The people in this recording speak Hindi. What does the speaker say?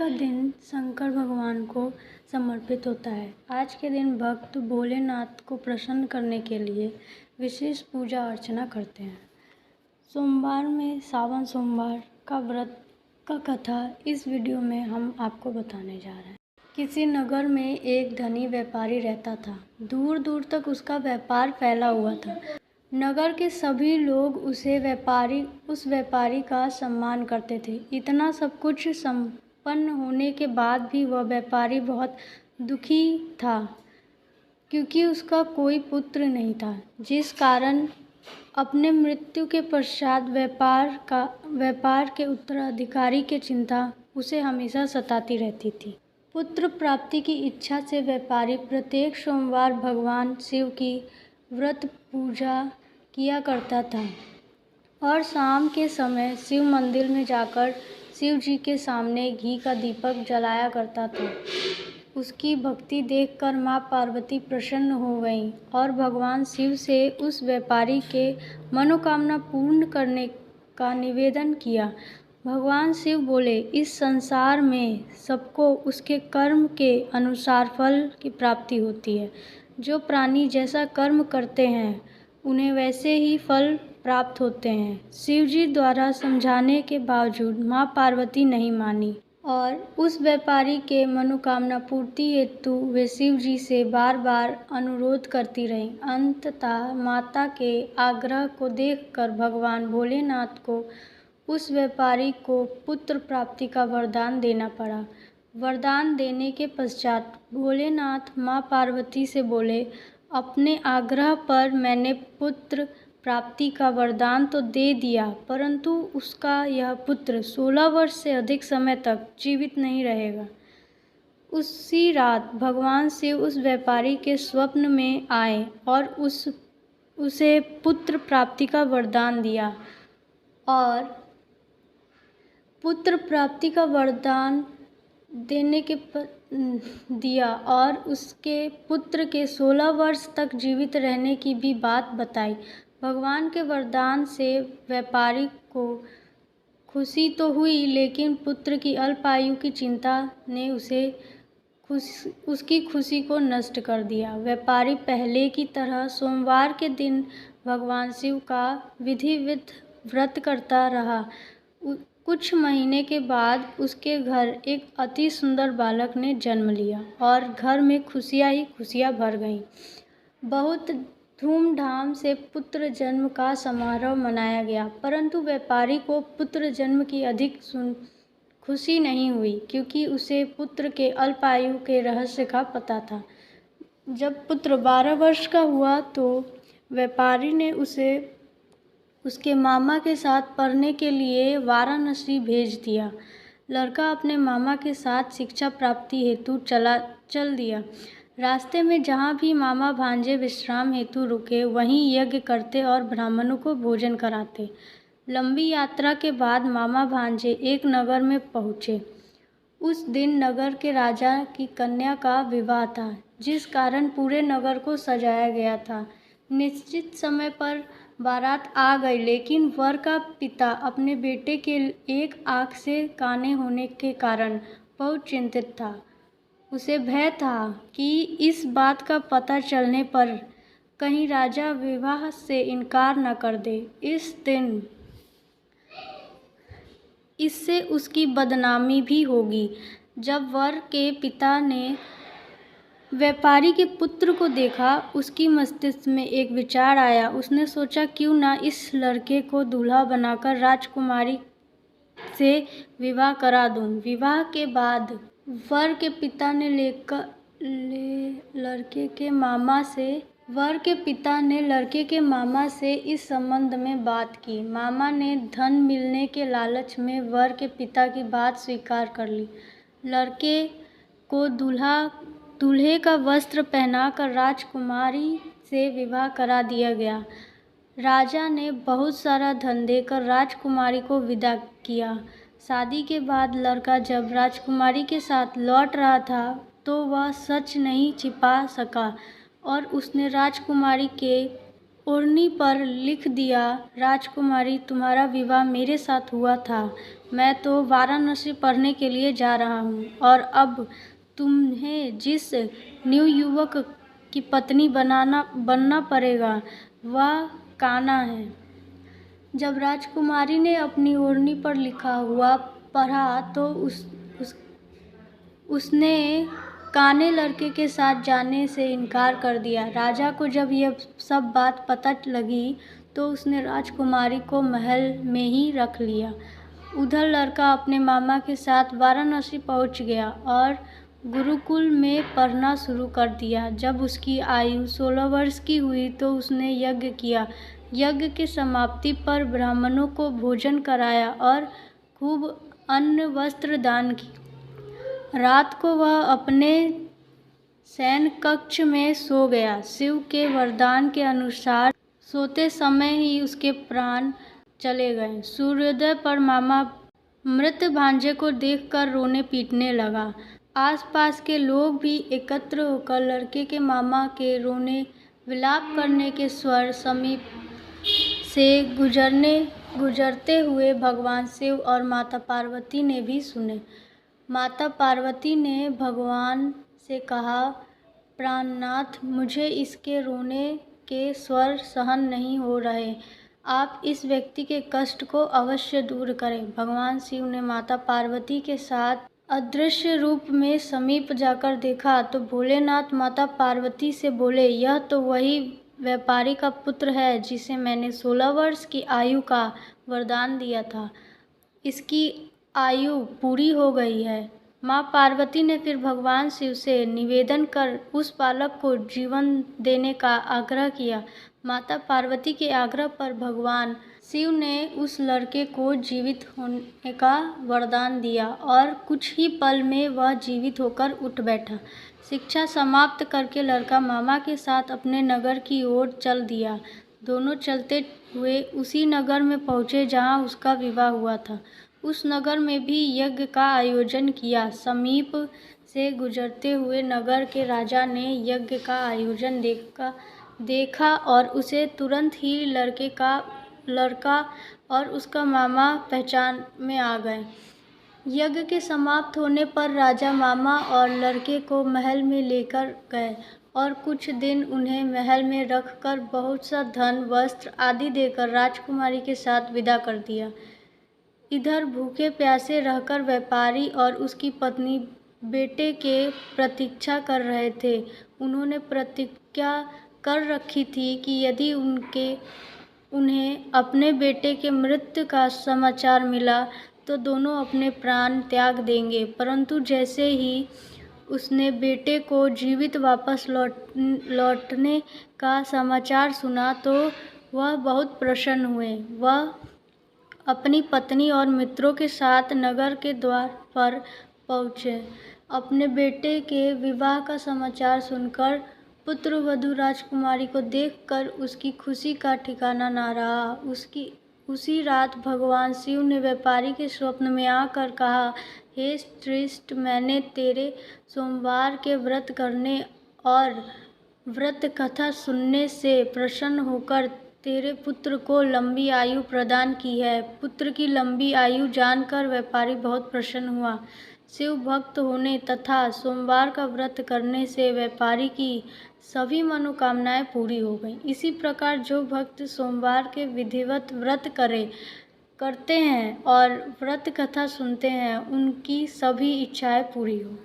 का दिन शंकर भगवान को समर्पित होता है। आज के दिन भक्त भोलेनाथ को प्रसन्न करने के लिए विशेष पूजा अर्चना करते हैं। सोमवार में सावन सोमवार का व्रत का कथा इस वीडियो में हम आपको बताने जा रहे हैं। किसी नगर में एक धनी व्यापारी रहता था। दूर दूर तक उसका व्यापार फैला हुआ था। नगर के सभी लोग उस व्यापारी का सम्मान करते थे। इतना सब कुछ संपन्न होने के बाद भी वह व्यापारी बहुत दुखी था, क्योंकि उसका कोई पुत्र नहीं था, जिस कारण अपने मृत्यु के पश्चात व्यापार के उत्तराधिकारी की चिंता उसे हमेशा सताती रहती थी। पुत्र प्राप्ति की इच्छा से व्यापारी प्रत्येक सोमवार भगवान शिव की व्रत पूजा किया करता था और शाम के समय शिव मंदिर में जाकर शिव जी के सामने घी का दीपक जलाया करता था। उसकी भक्ति देखकर माँ पार्वती प्रसन्न हो गईं और भगवान शिव से उस व्यापारी के मनोकामना पूर्ण करने का निवेदन किया। भगवान शिव बोले, इस संसार में सबको उसके कर्म के अनुसार फल की प्राप्ति होती है। जो प्राणी जैसा कर्म करते हैं उन्हें वैसे ही फल प्राप्त होते हैं। शिव जी द्वारा समझाने के बावजूद माँ पार्वती नहीं मानी और उस व्यापारी के मनोकामना पूर्ति हेतु वे शिव जी से बार बार अनुरोध करती रहीं। अंततः माता के आग्रह को देखकर भगवान भोलेनाथ को उस व्यापारी को पुत्र प्राप्ति का वरदान देना पड़ा। वरदान देने के पश्चात भोलेनाथ माँ पार्वती से बोले, अपने आग्रह पर मैंने पुत्र प्राप्ति का वरदान तो दे दिया, परंतु उसका यह पुत्र 16 वर्ष से अधिक समय तक जीवित नहीं रहेगा। उसी रात भगवान शिव उस व्यापारी के स्वप्न में आए और उसे पुत्र प्राप्ति का वरदान दिया और पुत्र प्राप्ति का वरदान देने के दिया और उसके पुत्र के 16 वर्ष तक जीवित रहने की भी बात बताई। भगवान के वरदान से व्यापारी को खुशी तो हुई, लेकिन पुत्र की अल्प आयु की चिंता ने उसकी खुशी को नष्ट कर दिया। व्यापारी पहले की तरह सोमवार के दिन भगवान शिव का विधिवत व्रत करता रहा। कुछ महीने के बाद उसके घर एक अति सुंदर बालक ने जन्म लिया और घर में खुशियाँ ही खुशियाँ भर गईं। बहुत धूमधाम से पुत्र जन्म का समारोह मनाया गया, परंतु व्यापारी को पुत्र जन्म की अधिक खुशी नहीं हुई, क्योंकि उसे पुत्र के अल्पायु के रहस्य का पता था। जब पुत्र 12 वर्ष का हुआ तो व्यापारी ने उसे उसके मामा के साथ पढ़ने के लिए वाराणसी भेज दिया। लड़का अपने मामा के साथ शिक्षा प्राप्ति हेतु चल दिया। रास्ते में जहाँ भी मामा भांजे विश्राम हेतु रुके, वहीं यज्ञ करते और ब्राह्मणों को भोजन कराते। लंबी यात्रा के बाद मामा भांजे एक नगर में पहुँचे। उस दिन नगर के राजा की कन्या का विवाह था, जिस कारण पूरे नगर को सजाया गया था। निश्चित समय पर बारात आ गई, लेकिन वर का पिता अपने बेटे के एक आँख से काने होने के कारण बहुत चिंतित था। उसे भय था कि इस बात का पता चलने पर कहीं राजा विवाह से इनकार न कर दे। इस दिन इससे उसकी बदनामी भी होगी। जब वर के पिता ने व्यापारी के पुत्र को देखा, उसकी मस्तिष्क में एक विचार आया। उसने सोचा, क्यों ना इस लड़के को दूल्हा बनाकर राजकुमारी से विवाह करा दूं। विवाह के बाद वर के पिता ने लड़के के मामा से इस संबंध में बात की। मामा ने धन मिलने के लालच में वर के पिता की बात स्वीकार कर ली। लड़के को दूल्हे का वस्त्र पहनाकर राजकुमारी से विवाह करा दिया गया। राजा ने बहुत सारा धन देकर राजकुमारी को विदा किया। शादी के बाद लड़का जब राजकुमारी के साथ लौट रहा था तो वह सच नहीं छिपा सका और उसने राजकुमारी के ओढ़नी पर लिख दिया, राजकुमारी, तुम्हारा विवाह मेरे साथ हुआ था। मैं तो वाराणसी पढ़ने के लिए जा रहा हूँ और अब तुम्हें जिस नवयुवक की पत्नी बनना पड़ेगा वह कान्हा है। जब राजकुमारी ने अपनी ओढ़नी पर लिखा हुआ पढ़ा तो उसने काने लड़के के साथ जाने से इनकार कर दिया। राजा को जब यह सब बात पता लगी तो उसने राजकुमारी को महल में ही रख लिया। उधर लड़का अपने मामा के साथ वाराणसी पहुंच गया और गुरुकुल में पढ़ना शुरू कर दिया। जब उसकी आयु 16 वर्ष की हुई तो उसने यज्ञ किया। यज्ञ के समाप्ति पर ब्राह्मणों को भोजन कराया और खूब अन्न वस्त्र दान किया। रात को वह अपने शयन कक्ष में सो गया। शिव के वरदान के अनुसार सोते समय ही उसके प्राण चले गए। सूर्योदय पर मामा मृत भांजे को देखकर रोने पीटने लगा। आसपास के लोग भी एकत्र होकर लड़के के मामा के रोने विलाप करने के स्वर समीप से गुजरते हुए भगवान शिव और माता पार्वती ने भी सुने। माता पार्वती ने भगवान से कहा, प्राणनाथ, मुझे इसके रोने के स्वर सहन नहीं हो रहे। आप इस व्यक्ति के कष्ट को अवश्य दूर करें। भगवान शिव ने माता पार्वती के साथ अदृश्य रूप में समीप जाकर देखा तो भोलेनाथ माता पार्वती से बोले, यह तो वही व्यापारी का पुत्र है जिसे मैंने 16 वर्ष की आयु का वरदान दिया था। इसकी आयु पूरी हो गई है। माँ पार्वती ने फिर भगवान शिव से निवेदन कर उस बालक को जीवन देने का आग्रह किया। माता पार्वती के आग्रह पर भगवान शिव ने उस लड़के को जीवित होने का वरदान दिया और कुछ ही पल में वह जीवित होकर उठ बैठा। शिक्षा समाप्त करके लड़का मामा के साथ अपने नगर की ओर चल दिया। दोनों चलते हुए उसी नगर में पहुँचे जहाँ उसका विवाह हुआ था। उस नगर में भी यज्ञ का आयोजन किया। समीप से गुजरते हुए नगर के राजा ने यज्ञ का आयोजन देखा और उसे तुरंत ही लड़का और उसका मामा पहचान में आ गए। यज्ञ के समाप्त होने पर राजा मामा और लड़के को महल में लेकर गए और कुछ दिन उन्हें महल में रखकर बहुत सा धन, वस्त्र आदि देकर राजकुमारी के साथ विदा कर दिया। इधर भूखे प्यासे रहकर व्यापारी और उसकी पत्नी बेटे के प्रतीक्षा कर रहे थे। उन्होंने प्रतिज्ञा कर रखी थी कि यदि उन्हें अपने बेटे के मृत्यु का समाचार मिला तो दोनों अपने प्राण त्याग देंगे। परंतु जैसे ही उसने बेटे को जीवित वापस लौटने का समाचार सुना तो वह बहुत प्रसन्न हुए। वह अपनी पत्नी और मित्रों के साथ नगर के द्वार पर पहुँचे। अपने बेटे के विवाह का समाचार सुनकर पुत्रवधू राजकुमारी को देखकर उसकी खुशी का ठिकाना न रहा। उसी रात भगवान शिव ने व्यापारी के स्वप्न में आकर कहा, हे श्रेष्ठ, मैंने तेरे सोमवार के व्रत करने और व्रत कथा सुनने से प्रसन्न होकर तेरे पुत्र को लंबी आयु प्रदान की है। पुत्र की लंबी आयु जानकर व्यापारी बहुत प्रसन्न हुआ। शिव भक्त होने तथा सोमवार का व्रत करने से व्यापारी की सभी मनोकामनाएं पूरी हो गईं। इसी प्रकार जो भक्त सोमवार के विधिवत व्रत करते हैं और व्रत कथा सुनते हैं, उनकी सभी इच्छाएं पूरी हो।